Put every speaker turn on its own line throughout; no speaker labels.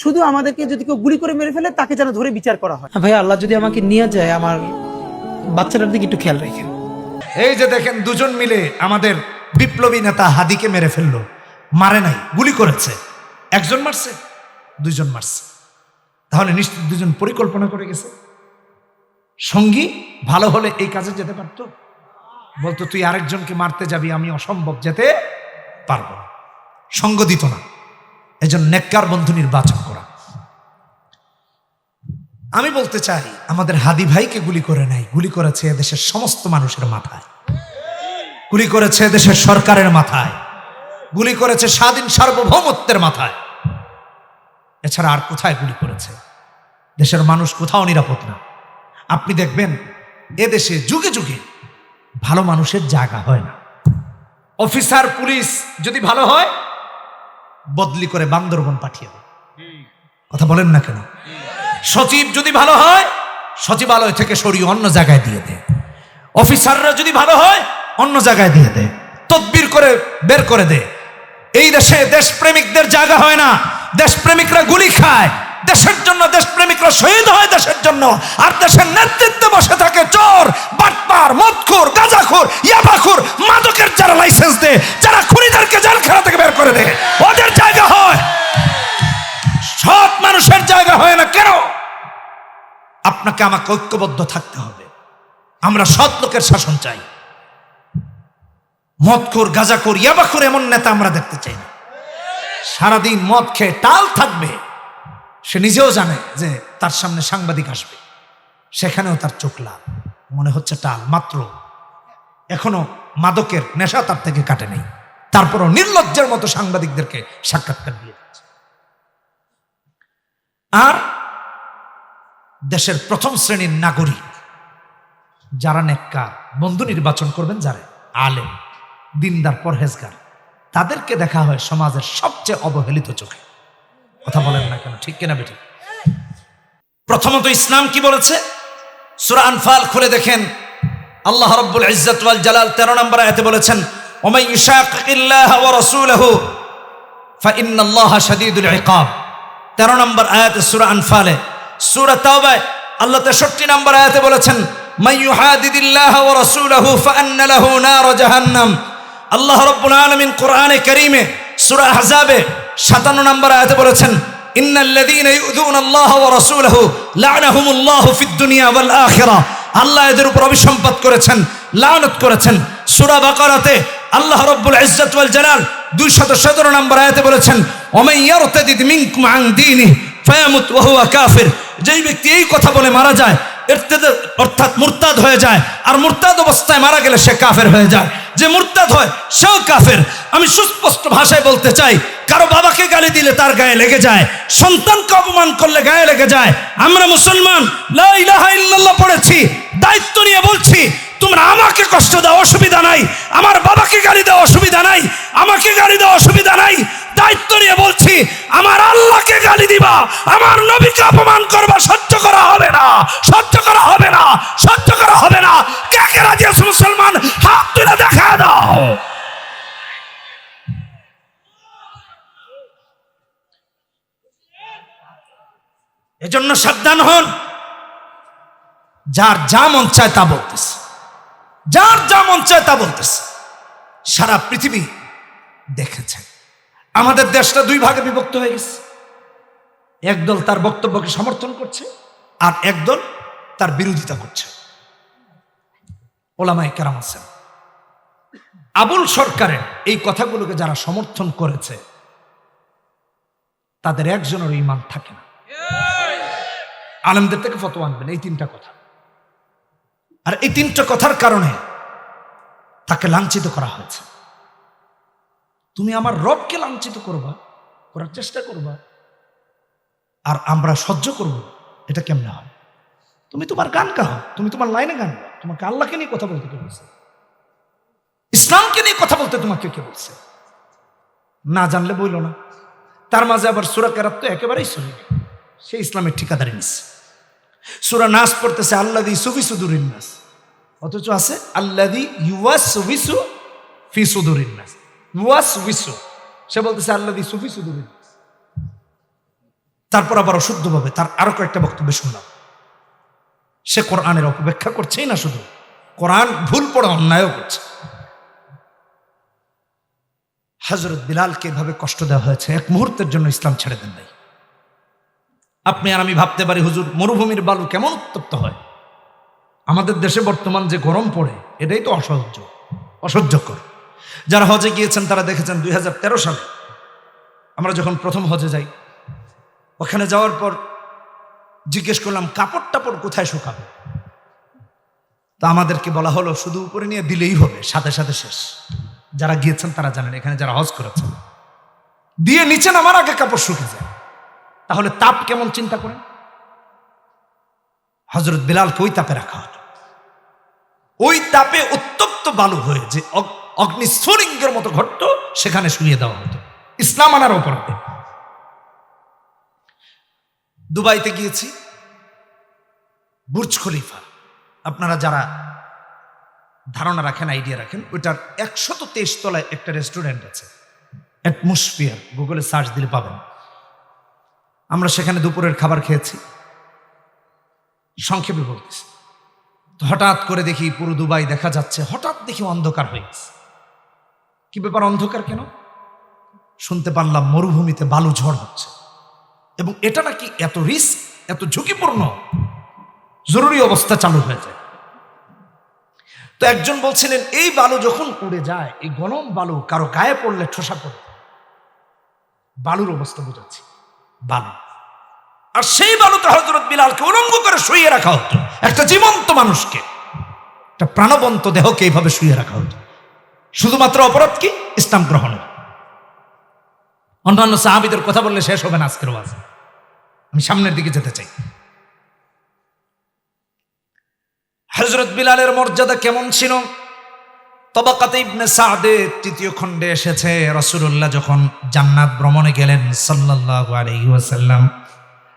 শুধু আমাদেরকে যদি কেউ গুলি করে মেরে ফেলে তাকে যেন ধরে বিচার করা হয়।
ভাই আল্লাহ যদি আমাকে নিয়ে যায়, আমার বাচ্চাটার দিকে একটু খেয়াল রাখেন।
এই যে দেখেন, দুজন মিলে আমাদের বিপ্লবী নেতা হাদিকে মেরে ফেললো। মারে নাই, গুলি করেছে। একজন মারছে, দুইজন মারছে, তাহলে নিশ্চিত দুজন পরিকল্পনা করে গেছে। সঙ্গী ভালো হলে এই কাজে যেতে পারতো? বলতো তুই আরেকজনকে মারতে যাবি, আমি অসম্ভব, যেতে পারবো না। সঙ্গ দিত না। এজন্য নেককার বন্ধু নির্বাচন করা। আমি বলতে চাই, আমাদের হাদি ভাইকে গুলি করে নাই, গুলি করেছে এদেশের সমস্ত মানুষের মাথায়, গুলি করেছে এদেশের সরকারের মাথায়, গুলি করেছে স্বাধীন সার্বভৌমত্বের মাথায়। এছাড়া আর কোথায় গুলি করেছে? দেশের মানুষ কোথাও নিরাপদ না। আপনি দেখবেন এদেশে যুগে যুগে ভালো মানুষের জায়গা হয় না। অফিসার পুলিশ যদি ভালো হয়, বদলি করে বান্দরবন পাঠিয়ে দেয়। কথা বলেন না কেন? সচিব যদি ভালো হয়, সচিবালয় থেকে সরিয়ে অন্য জায়গায় দিয়ে দেয়। অফিসাররা যদি ভালো হয়, অন্য জায়গায় দিয়ে দেয়, তদবির করে বের করে দেয়। এই দেশে দেশপ্রেমিকদের জায়গা হয় না। দেশপ্রেমিকরা গুলি খায় দেশের জন্য, দেশপ্রেমিকরা শহীদ হয় দেশের জন্য, আর দেশের নেতৃত্বে বসে থাকে চোর, বাটপার, মদখোর, গাঁজাখোর, ইয়াবাখোর, মাদকের যারা লাইসেন্স দেয়, যারা খুনিদেরকে জেলখানা থেকে বের করে দেয়, ওদের জায়গা হয়। সব মানুষের জায়গা হয় না কেন? আপনাকে আমাকে ঐক্যবদ্ধ থাকতে হবে। আমরা সৎ লোকের শাসন চাই। মদখোর, গাঁজাখোর, ইয়াবাখোর এমন নেতা আমরা দেখতে চাই না। সারাদিন মদ খেয়ে টাল থাকবে, সে নিজেও জানে যে তার সামনে সাংবাদিক আসবে, সেখানেও তার চোখ লাল, মনে হচ্ছে টাল মাত্র, এখনো মাদকের নেশা তার থেকে কাটে নেই, তারপরও নির্লজ্জের মতো সাংবাদিকদেরকে সাক্ষাৎকার দিয়ে দিচ্ছে। আর দেশের প্রথম শ্রেণীর নাগরিক যারা নেককার, বন্ধু নির্বাচন করবেন যারা আলেম, দিনদার, পরহেজগার, তাদেরকে দেখা হয় সমাজের সবচেয়ে অবহেলিত চোখে। কথা বলেন না কেন? ঠিক কিনা বেঠিক? প্রথমত ইসলাম কি বলেছে? সূরা আনফাল খুলে দেখেন, আল্লাহ রাব্বুল ইজ্জত ওয়াল জালাল 13 নম্বর আয়াতে বলেছেন, ওমাই ইউশাকিল্লাহ ওয়া রাসূলহু ফাইন্নাল্লাহা শাদীদুল ইকাব। 13 নম্বর আয়াতে সূরা আনফালে। সূরা তাওবায় আল্লাহ 63 নম্বর আয়াতে বলেছেন, মান ইউহাদিদিল্লাহ ওয়া রাসূলহু ফাআন্না লাহু নার জাহান্নাম। আল্লাহ রাব্বুল আলামিন কোরআনে কারীমে সূরা আহজাবে 57 নম্বর আয়াতে বলেছেন, ইন্নাল্লাযীনা ইউযুনাল্লাহ ওয়া রাসূলহু লা'নাহুমুল্লাহু ফিদ দুনিয়া ওয়াল আখিরাহ। আল্লাহ এদের উপর অভিসম্পাত করেছেন, লানত করেছেন। সূরা বাকারাতে আল্লাহ রাব্বুল ইজ্জত ওয়াল জালাল 217 নম্বর আয়াতে বলেছেন, ওমান ইয়ারতাদিদ মিনকুম আন দীনিহি ফায়ামুত ওয়া হুয়া কাফির। যেই ব্যক্তি এই কথা বলে মারা যায়, অর্থাৎ মুরতাদ হয়ে যায়, আর মুরতাদ অবস্থায় মারা গেলে সে কাফের হয়ে যায়। যে মুরতাদ হয় সেও কাফের। আমি সুস্পষ্ট ভাষায় বলতে চাই, কারো বাবাকে গালি দিলে তার গায়ে লেগে যায়, সন্তানকে অপমান করলে গায়ে লেগে যায়। আমরা মুসলমান লা ইলাহা ইল্লাল্লাহ পড়েছি, দায়িত্ব নিয়ে বলছি, তোমরা আমাকে কষ্ট দাও অসুবিধা নাই, আমার বাবাকে গালি দাও অসুবিধা নাই, আমাকে গালি দাও অসুবিধা নাই, দায়িত্ব নিয়ে বলছি, আমার আল্লাহকে গালি দিবা, আমার নবীকে অপমান করবা, সহ্য করা হবে না, সহ্য করা হবে না, সহ্য করা হবে না। কে কে রাজি আছো মুসলমান? হাত তুলে দেখা দাও। এজন্য সাবধান হন। যার যা মন চায় তা বলতেছে, যার যা মন চায় তা বলতেছে। সারা পৃথিবী দেখেছে আমাদের দেশটা দুই ভাগে বিভক্ত হয়ে গেছে। একদল তার বক্তব্যকে সমর্থন করছে, আর একদল তার বিরোধিতা করছে। ওলামায়ে কেরাম আছেন। আবুল সরকারের এই কথাগুলোকে যারা সমর্থন করেছে, তাদের একজনের ঈমান থাকে না। আলেমদের থেকে ফতোয়া আনবেন এই 3টা কথা, আর এই 3টা কথার কারণে তাকে লাঞ্ছিত করা হয়েছে। তুমি আমার রবকে লাঞ্ছিত করবা, করার চেষ্টা করবা, আর আমরা সহ্য করব, এটা কেমনে হয়? তুমি তোমার গান গাও, তুমি তোমার লাইনে গান গাও, তোমাকে আল্লাহকে নিয়ে কথা বলতে কে বলছে? ইসলামকে নিয়ে কথা বলতে তোমাকে কে বলছে? না জানলে বইল না। তার মাঝে আবার সূরা কেরাত তো একেবারেই সহি, সে ইসলামের ঠিকাদারি নিচ্ছে। সূরা নাস পড়তেছে আল্লাযী ইউওয়াসওয়িসু সুদুরিন নাস, অথচ আছে আল্লাযী ইউওয়াসওয়িসু ফি সুদুরিন নাস। ইউওয়াসওয়িসু, সে বলতেছে আল্লাযী ইউওয়াসওয়িসু সুদুরিন নাস। তারপর আবার অশুদ্ধভাবে তার আরো কয়েকটা বক্তব্য শুনলাম। সে কোরআনের অপব্যাখ্যা করছেই না, শুধু কোরআন ভুল পড়ে অন্যায়ও করছে। হযরত বিলালকে এভাবে কষ্ট দেওয়া হয়েছে, এক মুহূর্তের জন্য ইসলাম ছেড়ে দেন নাই। আপনি আর আমি ভাবতে পারি হুজুর মরুভূমির বালু কেমন উত্তপ্ত হয়, আমাদের দেশে বর্তমান যে গরম পড়ে এটাই তো অসহ্যকর। যারা হজে গিয়েছেন তারা দেখেছেন 2013 সালে আমরা যখন প্রথম হজে যাই, ওখানে যাওয়ার পর জিজ্ঞেস করলাম কাপড় টাপড় কোথায় শুকাবে, তো আমাদেরকে বলা হলো শুধু উপরে নিয়ে দিলেই হবে, সাথে সাথে শেষ। যারা গিয়েছেন তারা জানেন, এখানে যারা হজ করেছেন দিয়ে নিচে নামার আগে কাপড় শুকিয়ে যায়, তাহলে তাপ কেমন চিন্তা করেন। হযরত বিলালকে ওই তাপে রাখা হতো, ওই তাপে উত্তপ্ত বালু হয়ে যে অগ্নিস্ফুলিঙ্গের মতো ঘটতো সেখানে শুয়ে দেওয়া হতো ইসলাম আনার অপরাধে। দুবাইতে গিয়েছি, বুর্জ খলিফা, আপনারা যারা ধারণা রাখেন, আইডিয়া রাখেন, ওইটার 123 তলায় একটা রেস্টুরেন্ট আছে, অ্যাটমসফিয়ার, গুগলে সার্চ দিলে পাবেন। আমরা সেখানে দুপুরের খাবার খেয়েছি, সংক্ষেপে বলতেছি। তো হঠাৎ করে দেখি পুরো দুবাই দেখা যাচ্ছে, হঠাৎ দেখি অন্ধকার হয়ে গেছে। কি ব্যাপার, অন্ধকার কেন? শুনতে পারলাম মরুভূমিতে বালু ঝড় হচ্ছে, এবং এটা নাকি এত রিস্ক, এত ঝুঁকিপূর্ণ, জরুরি অবস্থা চালু হয়ে যায়। তো একজন বলছিলেন এই বালু যখন উড়ে যায়, এই গরম বালু কারো গায়ে পড়লে ঠোসা পড়ে, বালুর অবস্থা বোঝাচ্ছি, বালু। আর সেই বালুতে হযরত বিলালকে উলঙ্গ করে শুইয়ে রাখা হতো, একটা জীবন্ত মানুষকে, একটা প্রাণবন্ত দেহকে এইভাবে শুইয়ে রাখা হতো, শুধুমাত্র অপরাধ কি? ইসলাম গ্রহণের। অন্যান্য সাহাবীদের কথা বললে শেষ হবে না আজকের ওয়াজ, আমি সামনের দিকে যেতে চাই। হযরত বিলালের মর্যাদা কেমন ছিল? তবাকাতে ইবনে সা'দের 3য় খণ্ডে এসেছে, রাসূলুল্লাহ যখন জান্নাত ভ্রমণে গেলেন সাল্লাল্লাহু আলাইহি ওয়াসাল্লাম,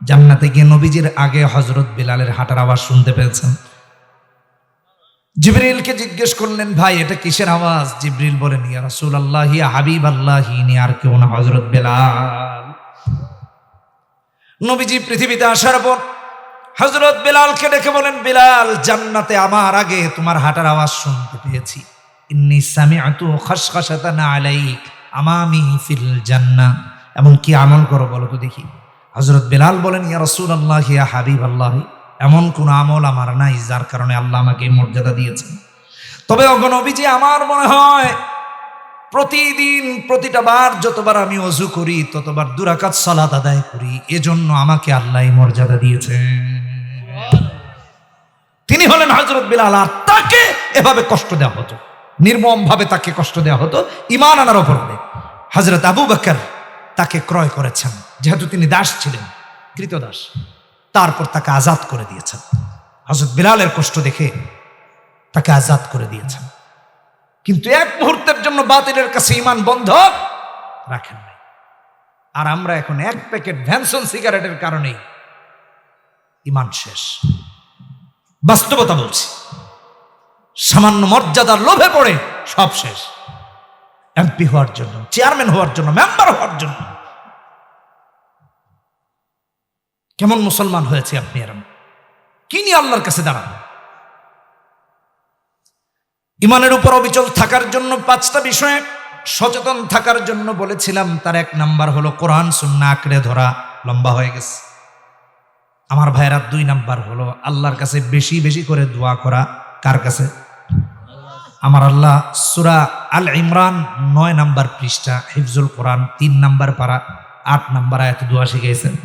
জান্নাতে গিয়ে নবীজির আগে হযরত বিলালের হাঁটার আওয়াজ শুনতে পেয়েছেন। জিবরিলকে জিজ্ঞেস করলেন, ভাই এটা কিসের আওয়াজ? জিবরিল বলেন, ইয়া রাসূলুল্লাহ, ইয়া হাবিবাল্লাহ, ইনি আর কেউ না, হযরত বিলাল। নবীজি পৃথিবীতে আসার পর হযরত বিলালকে ডেকে বলেন, বিলাল, জান্নাতে আমার আগে তোমার হাঁটার আওয়াজ শুনতে পেয়েছি। ইন্নী সামি'তু খাশখাশাতান আলাইক আমামি ফিল জান্নাহ। এমন কি আমল করো বলো তো দেখি। হযরত বিলাল বলেন, ইয়া রাসূলুল্লাহ, ইয়া হাবিবাল্লাহ, এমন কোন আমল আমার নাই যার কারণে আল্লাহ আমাকে এই মর্যাদা দিয়েছেন। তবে ওগো নবীজি, আমার মনে হয় প্রতিদিন প্রতিটা বার যতবার আমি ওযু করি ততবার 2 রাকাত সালাত আদায় করি, এজন্য আমাকে আল্লাহ এই মর্যাদা দিয়েছেন। তিনি হলেন হযরত বিলাল, আর তাকে এভাবে কষ্ট দেওয়া হতো, নির্মম ভাবে তাকে কষ্ট দেওয়া হতো ঈমান আনার অপরাধে। হযরত আবু বকর তাকে ক্রয় করেছেন, যেহেতু তিনি দাস ছিলেন, কৃতদাস, তারপর তাকে আজাদ করে দিয়েছেন। হযরত বিলালের কষ্ট দেখে তাকে আজাদ করে দিয়েছেন, কিন্তু এক মুহূর্তের জন্য বাতিলের কাছে ঈমান বন্ধক রাখেন নাই। আর আমরা এখন 1 প্যাকেট ভ্যানসন সিগারেটের কারণেই ঈমান শেষ। বাস্তবতা বলছি, সামান্য মর্যাদার লোভে পড়ে সব শেষ। এমপি হওয়ার জন্য, চেয়ারম্যান হওয়ার জন্য, মেম্বার হওয়ার জন্য। কেমন মুসলমান হয়েছে আপনি আর আমি? কি নিয়ে আল্লাহর কাছে দাঁড়ান? ঈমানের উপর অবিচল থাকার জন্য 5টা বিষয়ে সচেতন থাকার জন্য বলেছিলাম। তার 1 নাম্বার হলো কোরআন সুন্নাহ আঁকড়ে ধরা। লম্বা হয়ে গেছে আমার ভাইয়েরা। 2 নাম্বার হলো আল্লাহর কাছে বেশি বেশি করে দোয়া করা। কার কাছে? আমার আল্লাহ সূরা আল ইমরান 9 নাম্বার পৃষ্ঠা, হিফজুল কোরআন 3 নাম্বার পারা 8 নাম্বার আয়াতে দোয়া শিখিয়েছেন।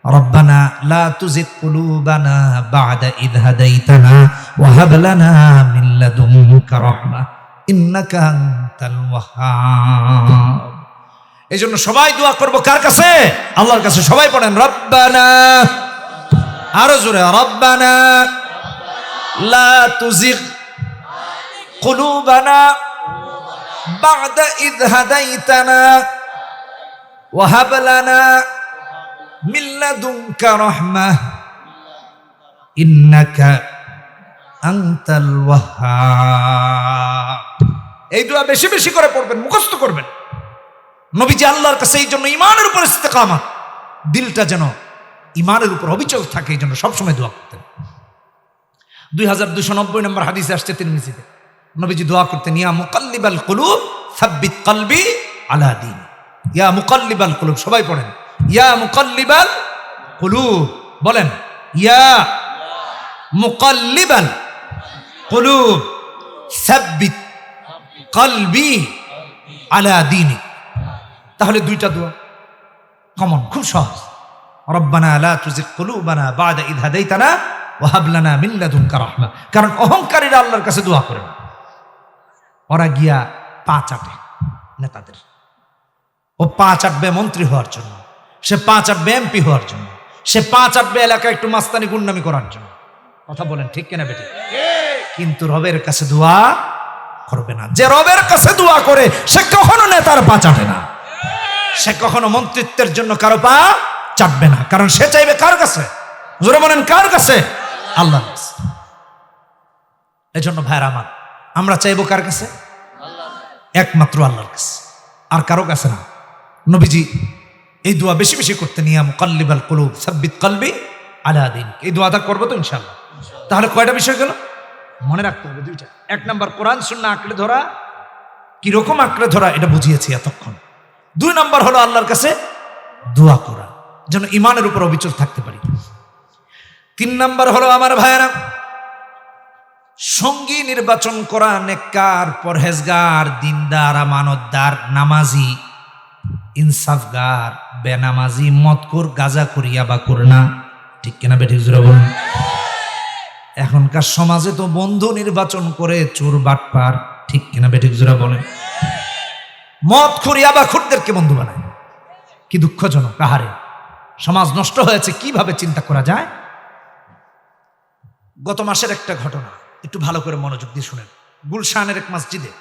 রব্বানা লা তুজিগ কুলুবানা বা'দা ইয হাদাইতানা ওয়া হাব লানা মিন লাদুনকা রাহমাহ ইন্নাকা আনতাল ওয়াহ্হাব। এজন্য সবাই দোয়া করব কার কাছে? আল্লাহর কাছে। সবাই পড়েন রব্বানা, আরো জোরে, রব্বানা লা তুজিগ কুলুবানা বা'দা ইয হাদাইতানা ওয়া হাব লানা মিন লাদুনকা রাহমাহ ইন্নাকা আনতাল ওয়াহ্হাব। এই দোয়া বেশি বেশি করে পড়বেন, মুখস্থ করবেন। নবীজি আল্লাহর কাছে এই জন্য ঈমানের উপর ইস্তেকামত, দিলটা যেন ইমানের উপর অবিচল থাকে, এই জন্য সবসময় দোয়া করতেন। 2290 নম্বর হাদিসে আসছে তিরমিজিতে, নবীজি দোয়া করতেন, ইয়া মুকাল্লিবাল কুলুব সাব্বিত কলবি আলা দীন। ইয়া মুকাল্লিবাল কুলুব, সবাই পড়েন, ইয়া মুকাল্লিবাল কুলুব, বলেন ইয়া মুকাল্লিবাল কুলুব সাব্বিত কলবি আলা দীনিক। তাহলে দুইটা দোয়া কমন, খুব সহজ। রব্বানা লা তুজিগ কুলুবানা বা'দা ইদ হাদাইতানা ওয়া হাব লানা মিন লাদুনকা রাহমা। কারণ অহংকারীরা আল্লাহর কাছে দোয়া করে না, ওরা গিয়া পা চাটে নেতাদের। ও পা চাটবে মন্ত্রী হওয়ার জন্য, সে পা চাটবে এমপি হওয়ার জন্য, সে পা চাটবে এলাকায় একটু মাস্তানি গুন্ডামি করার জন্য। কথা বলেন ঠিক কিনা বেটি? কিন্তু রবের কাছে দোয়া করবে না। যে রবের কাছে দোয়া করে সে কখনো নেতার পা চাটে না, সে কখনো মন্ত্রিত্বের জন্য কারো পা চাটবে না। কারণ সে চাইবে কার কাছে? জোরে বলেন কার কাছে? আল্লাহর কাছে। এজন্য ভাইরা আমার, আমরা চাইবো কার কাছে? একমাত্র আল্লাহর কাছে, আর কারো কাছে না। নবীজি এই দোয়া বেশি বেশি করতেন, ইয়া মুকাল্লিবাল কুলুব সাব্বিত কলবি আলা দীনিক। এই দোয়াটা করবো তো ইনশাআল্লাহ। তাহলে কয়টা বিষয় গেল? মনে রাখতে হবে দুইটা। এক নাম্বার, কোরআন সুন্নাহ আঁকড়ে ধরা। কিরকম আঁকড়ে ধরা এটা বুঝিয়েছি এতক্ষণ। 2 নাম্বার হলো আল্লাহর কাছে দোয়া করা, যেন ইমানের উপর অবিচল থাকতে পারি। 3 নাম্বার হলো আমার ভাইয়েরা, সঙ্গী নির্বাচন করা, নেককার, পরহেজগার, দিনদার, আমানতদার, নামাজি, ইনসাফগার, বেনামাজি, মদখোর, গাঁজাখোর, ইয়াবাখোর না। ঠিক কিনা বেঠিক জোরে বলুন? এখনকার সমাজে তো বন্ধু নির্বাচন করে চোর বাটপার। ঠিক কিনা বেঠিক জোরে বলেন? মদখোর, ইয়াবাখোরদেরকে বন্ধু বানায়। কি দুঃখজনক! কাহারে সমাজ নষ্ট হয়েছে, কিভাবে চিন্তা করা যায়? গত মাসের একটা ঘটনা, একটু ভালো করে মনোযোগ দিয়ে শুনেন। গুলশানের এক মসজিদে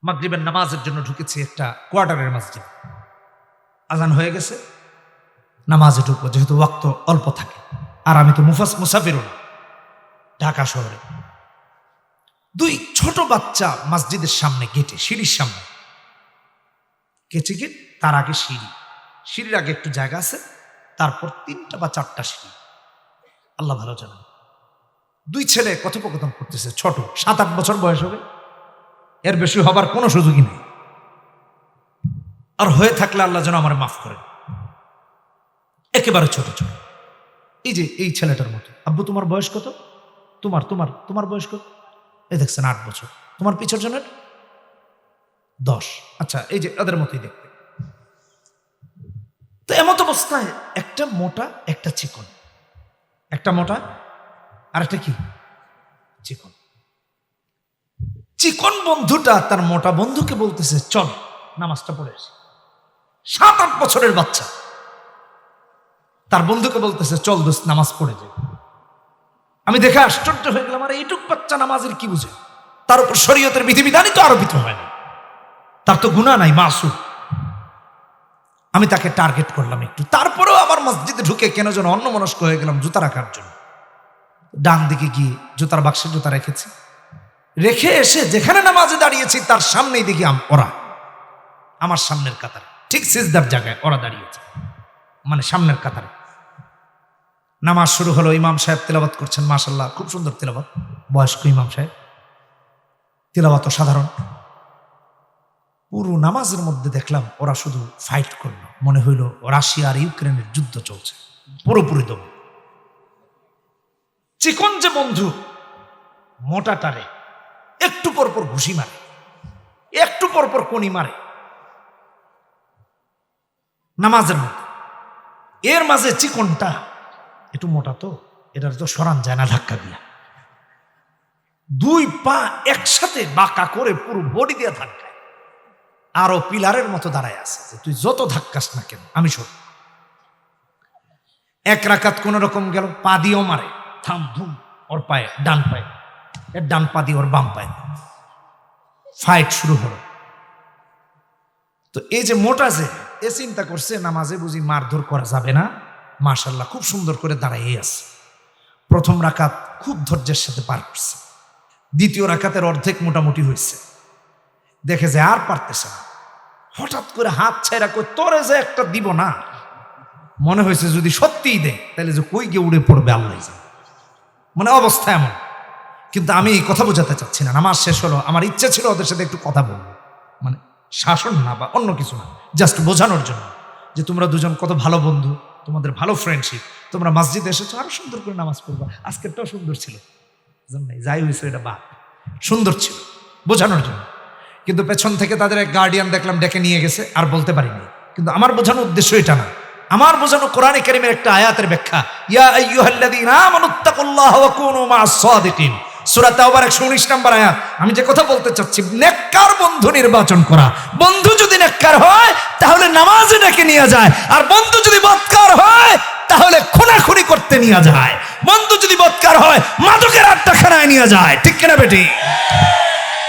মাগরিবের নামাজের জন্য ঢুকেছি, একটা কোয়ার্টারের মসজিদ। আজান হয়ে গেছে, নামাজে ঢুকবো, যেহেতু ওয়াক্ত অল্প থাকে। আর আমি তো মুসাফিরও না, ঢাকা শহরে। 2 ছোট বাচ্চা মসজিদের সামনে গেটে, সিঁড়ির সামনে, কেচে গেট, তার আগে সিঁড়ি, সিঁড়ির আগে একটু জায়গা আছে, তারপর 3টা বা 4টা সিঁড়ি, আল্লাহ ভালো জানেন। 2 ছেলে কথোপকথন করতেছে, ছোট, 7-8 বছর বয়স হবে, এর বেশি হবার কোনো সুযোগই নেই। আর হয়ে থাকলে আল্লাহ যেন আমার মাফ করেন। একেবারে ছোট ছোট, এই যে এই ছেলেটার মতো। আব্বু তোমার বয়স কত? তোমার তোমার তোমার বয়স কত? এই দেখছেন 8 বছর। তোমার পিছর জনের 10। আচ্ছা, এই যে ওদের মতোই দেখতে। তো এমত অবস্থায় একটা মোটা, একটা চিকন, একটা মোটা আর একটা কি চিকন। চিকন বন্ধুটা তার মোটা বন্ধুকে বলতেছে, চল নামাজটা পড়ে আসি। 7-8 বছরের বাচ্চা তার বন্ধুকে বলতেছে, চল দোস্ত নামাজ পড়ে যাই। আমি দেখে আশ্চর্য হয়ে গেলাম, আর এইটুক বাচ্চা নামাজের কি বুঝে? তার উপর শরীয়তের বিধিবিধানই তো আরোপিত হয় না, তার তো গুনাহ নাই, মাসুম। আমি তাকে টার্গেট করলাম একটু, তারপরেও আমার মসজিদে ঢুকে কেন যেন অন্যমনস্ক হয়ে গেলাম জুতা রাখার জন্য। ডান দিকে গিয়ে জুতার বাক্সে জুতা রেখেছি, রেখে এসে যেখানে নামাজে দাঁড়িয়েছি তার সামনেই দেখি ওরা, আমার সামনের কাতারে, ঠিক সিজদার জায়গায় ওরা দাঁড়িয়েছে, মানে সামনের কাতারে। নামাজ শুরু হলো, ইমাম সাহেব তেলাওয়াত করছেন, মাশাআল্লাহ খুব সুন্দর তেলাওয়াত, বয়স্ক ইমাম সাহেব, তেলাওয়াত সাধারণ। পুরো নামাজের মধ্যে দেখলাম ওরা শুধু ফাইট করলো, মনে হইল রাশিয়া আর ইউক্রেনের যুদ্ধ চলছে পুরোপুরি দমে। চিকন যে বন্ধু মোটাটারে একটু পরপর ঘুষি মারে, একটু পরপর কোনি মারে নামাজের মধ্যে। এর মাঝে চিকনটা একটু মোটা, তো এটার তো সরান যায় না ধাক্কা দিয়া, 2 পা একসাথে বাঁকা করে পুরো বডি দিয়ে ধাক্কায়, আরো পিলারের মতো দাঁড়ায় আছে যে তুই যত ধাক্কাস না কেন আমি সর। 1 রাকাত কোন রকম গেল, পা দিয়েও মারে, থাম ধুম ওর পায়ে, ডান পায়ে, এর ডান পা দিয়ে ওর বাম পায়ে, ফাইট শুরু হলো। তো এই যে মোটা যে, এ চিন্তা করছে নামাজে বুঝি মারধর করা যাবে না, মাশাআল্লাহ খুব সুন্দর করে দাঁড়াই আছে। প্রথম রাকাত খুব ধৈর্যের সাথে পার করছে, দ্বিতীয় রাকাতের অর্ধেক মোটামুটি হয়েছে, দেখে যে আর পারতেছে না, হঠাৎ করে হাত ছাইরা কই তোরে যে একটা দিব না, মনে হয়েছে যদি সত্যিই দেয় তাহলে যে কই গিয়ে উড়ে পড়বে আল্লাহ জানে। মানে অবস্থা এমন। কিন্তু আমি এই কথা বোঝাতে চাচ্ছি না, নামাজ শেষ হলো, আমার ইচ্ছে ছিল ওদের সাথে একটু কথা বলবো, মানে শাসন না বা অন্য কিছু না, জাস্ট বোঝানোর জন্য যে তোমরা দুজন কত ভালো বন্ধু, তোমাদের ভালো ফ্রেন্ডশিপ, তোমরা মসজিদে এসেছো, আরো সুন্দর করে নামাজ পড়বা, আজকেরটাও সুন্দর ছিল, যাই হয়েছে এটা বা সুন্দর ছিল, বোঝানোর জন্য। কিন্তু পেছন থেকে তাদের এক গার্ডিয়ান দেখলাম ডেকে নিয়ে গেছে, আর বলতে পারিনি। কিন্তু আমার বোঝানোর উদ্দেশ্য এটা না, আমার বোঝানো কোরআনে কারীমের একটা আয়াতের ব্যাখ্যা, ইয়া আইয়ুহাল্লাযীনা আমানুত্তাকুল্লাহা ওয়া কুনু মা'আস সাদিকিন, সূরা তাওবার 119 নম্বর আয়াত। আমি যে কথা বলতে চাচ্ছি, নেককার বন্ধু নির্বাচন করা। বন্ধু যদি নেককার হয় তাহলে নামাজে ডেকে নিয়ে যায়, আর বন্ধু যদি বদকার হয় তাহলে খুনাখুনি করতে নিয়ে যায়, বন্ধু যদি বদকার হয় মাদকের আড্ডাখানায় নিয়ে যায়। ঠিক কিনা বেটি?